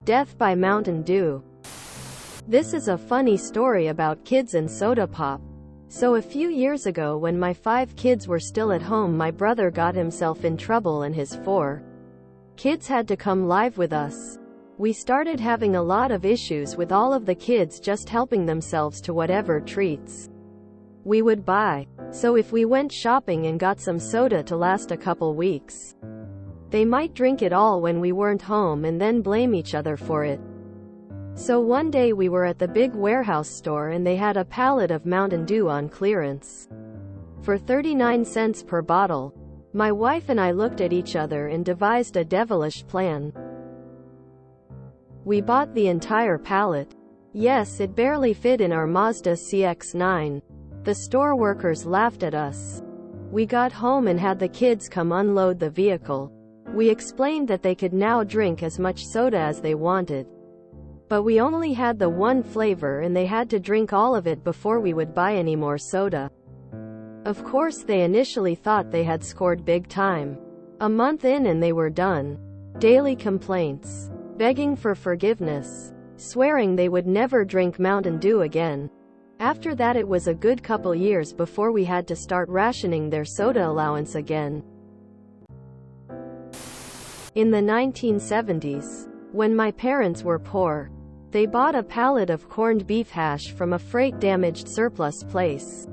Death by Mountain Dew. This is a funny story about kids and soda pop. So a few years ago, when my 5 kids were still at home, my brother got himself in trouble and his 4 kids had to come live with us. We started having a lot of issues with all of the kids just helping themselves to whatever treats we would buy. So if we went shopping and got some soda to last a couple weeks, they might drink it all when we weren't home and then blame each other for it. So one day we were at the big warehouse store and they had a pallet of Mountain Dew on clearance for 39 cents per bottle. My wife and I looked at each other and devised a devilish plan. We bought the entire pallet. Yes, it barely fit in our Mazda CX-9. The store workers laughed at us. We got home and had the kids come unload the vehicle. We explained that they could now drink as much soda as they wanted. But we only had the one flavor and they had to drink all of it before we would buy any more soda. Of course, they initially thought they had scored big time. A month in and they were done. Daily complaints. Begging for forgiveness. Swearing they would never drink Mountain Dew again. After that, it was a good couple years before we had to start rationing their soda allowance again. In the 1970s, when my parents were poor, they bought a pallet of corned beef hash from a freight-damaged surplus place.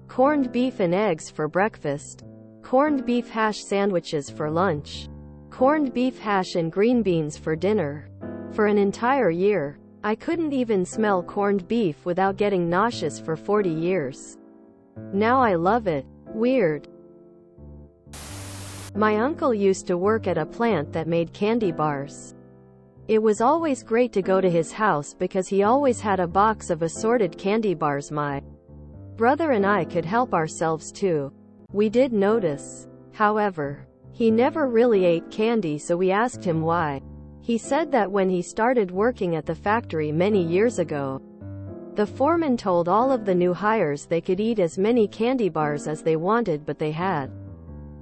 Corned beef and eggs for breakfast. Corned beef hash sandwiches for lunch. Corned beef hash and green beans for dinner. For an entire year, I couldn't even smell corned beef without getting nauseous for 40 years. Now I love it. Weird. My uncle used to work at a plant that made candy bars. It was always great to go to his house because he always had a box of assorted candy bars. My brother and I could help ourselves too. We did notice, however, he never really ate candy, so we asked him why. He said that when he started working at the factory many years ago, the foreman told all of the new hires they could eat as many candy bars as they wanted, but they had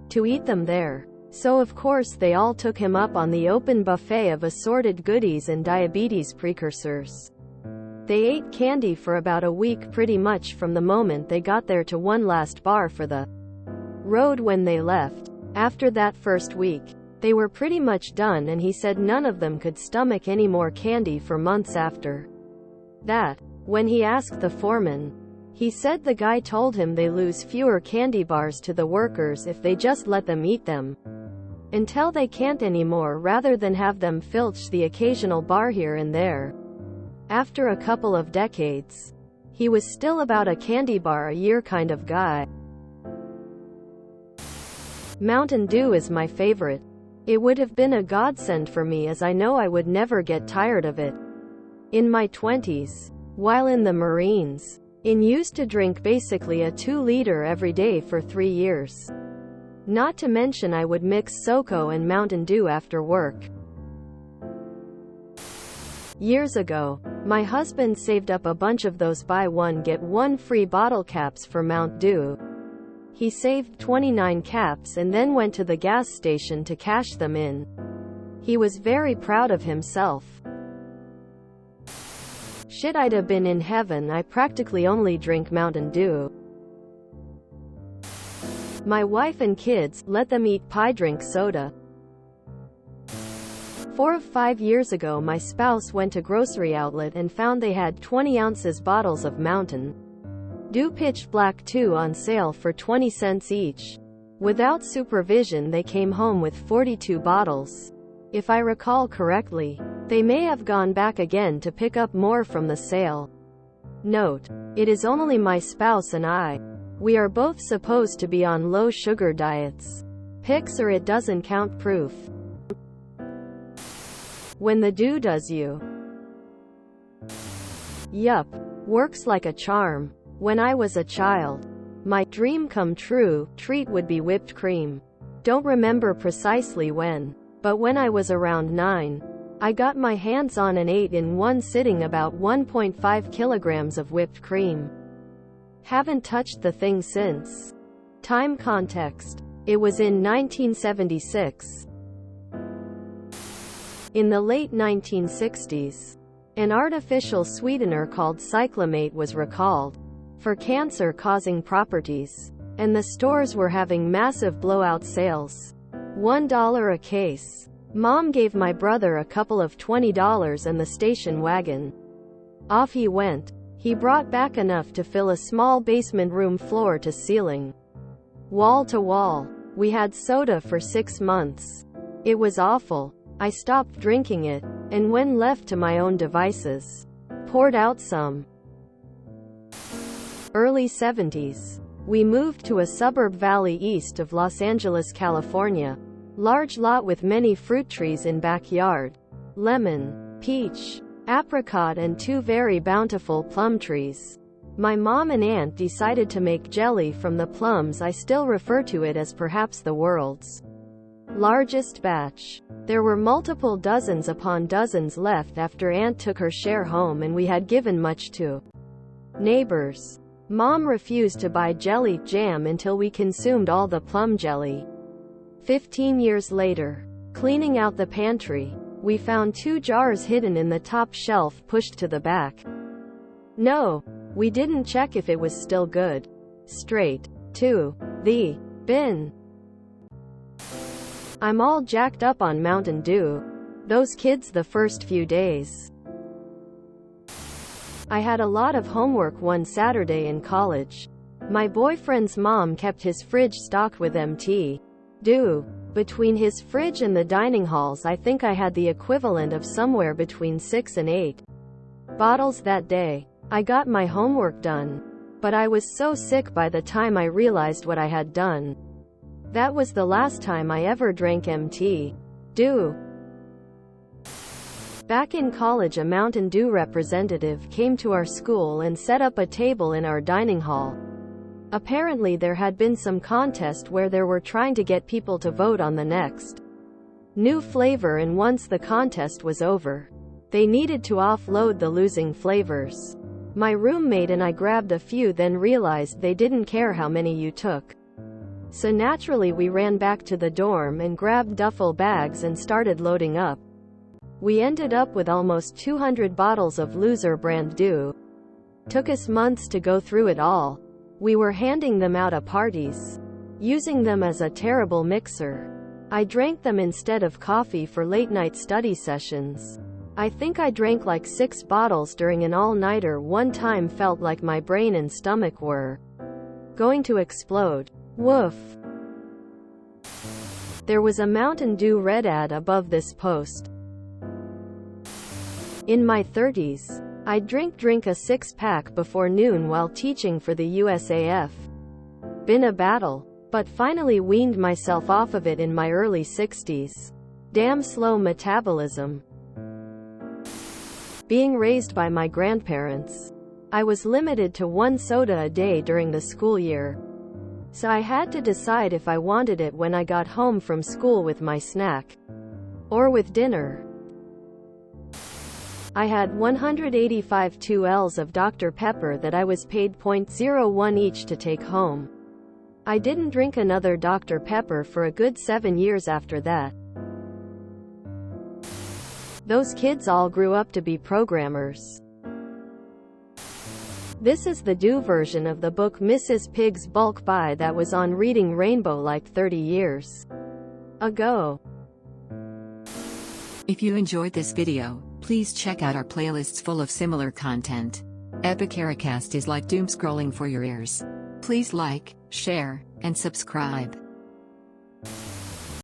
to eat them there. So of course they all took him up on the open buffet of assorted goodies and diabetes precursors. They ate candy for about a week, pretty much from the moment they got there to one last bar for the road when they left. After that first week, they were pretty much done, and he said none of them could stomach any more candy for months after that. When he asked the foreman, he said the guy told him they lose fewer candy bars to the workers if they just let them eat them until they can't anymore, rather than have them filch the occasional bar here and there. After a couple of decades, he was still about a candy bar a year kind of guy. Mountain Dew is my favorite. It would have been a godsend for me, as I know I would never get tired of it. In my 20s, while in the Marines, I used to drink basically a 2-liter every day for 3 years. Not to mention I would mix SoCo and Mountain Dew after work. Years ago, my husband saved up a bunch of those buy one get one free bottle caps for Mountain Dew. He saved 29 caps and then went to the gas station to cash them in. He was very proud of himself. Shit, I'd have been in heaven. I practically only drink Mountain Dew. My wife and kids, let them eat pie, drink soda. 4 or 5 years ago, my spouse went to grocery outlet and found they had 20 ounces bottles of Mountain Dew Pitch Black 2 on sale for 20 cents each. Without supervision, they came home with 42 bottles. If I recall correctly, they may have gone back again to pick up more from the sale. Note: it is only my spouse and I. We are both supposed to be on low sugar diets. Pics or it doesn't count proof. When the dew does you. Yup. Works like a charm. When I was a child, my dream come true treat would be whipped cream. Don't remember precisely when, but when I was around 9, I got my hands on and ate in one sitting about 1.5 kilograms of whipped cream. Haven't touched the thing since. Time context: it was in 1976. In the late 1960s, an artificial sweetener called cyclamate was recalled for cancer-causing properties, and the stores were having massive blowout sales. $1 a case. Mom gave my brother a couple of $20 and the station wagon. Off he went. He brought back enough to fill a small basement room floor to ceiling, wall to wall. We had soda for 6 months. It was awful. I stopped drinking it, and when left to my own devices, poured out some. Early 70s. We moved to a suburb valley east of Los Angeles, California. Large lot with many fruit trees in backyard. Lemon, peach, apricot and 2 very bountiful plum trees. My mom and aunt decided to make jelly from the plums. I still refer to it as perhaps the world's largest batch. There were multiple dozens upon dozens left after aunt took her share home, and we had given much to neighbors. Mom refused to buy jelly jam until we consumed all the plum jelly. 15 years later, cleaning out the pantry, we found 2 jars hidden in the top shelf pushed to the back. No, we didn't check if it was still good. Straight to the bin. I'm all jacked up on Mountain Dew. Those kids the first few days. I had a lot of homework one Saturday in college. My boyfriend's mom kept his fridge stocked with Mt. Dew. Between his fridge and the dining halls, I think I had the equivalent of somewhere between 6 and 8 bottles that day. I got my homework done, but I was so sick by the time I realized what I had done. That was the last time I ever drank Mt. Dew. Back in college, a Mountain Dew representative came to our school and set up a table in our dining hall. Apparently there had been some contest where they were trying to get people to vote on the next new flavor, and once the contest was over, they needed to offload the losing flavors. My roommate and I grabbed a few, then realized they didn't care how many you took. So naturally we ran back to the dorm and grabbed duffel bags and started loading up. We ended up with almost 200 bottles of loser brand Dew. Took us months to go through it all. We were handing them out at parties, using them as a terrible mixer. I drank them instead of coffee for late-night study sessions. I think I drank like 6 bottles during an all-nighter. One time felt like my brain and stomach were going to explode. Woof. There was a Mountain Dew red ad above this post. In my 30s, I'd drink a 6-pack before noon while teaching for the USAF. Been a battle, but finally weaned myself off of it in my early 60s. Damn slow metabolism. Being raised by my grandparents, I was limited to 1 soda a day during the school year. So I had to decide if I wanted it when I got home from school with my snack, or with dinner. I had 185 2Ls of Dr. Pepper that I was paid .01 each to take home. I didn't drink another Dr. Pepper for a good 7 years after that. Those kids all grew up to be programmers. This is the Dew version of the book Mrs. Pig's Bulk Buy that was on Reading Rainbow like 30 years ago. If you enjoyed this video, please check out our playlists full of similar content. Epicaricast is like doom scrolling for your ears. Please like, share, and subscribe.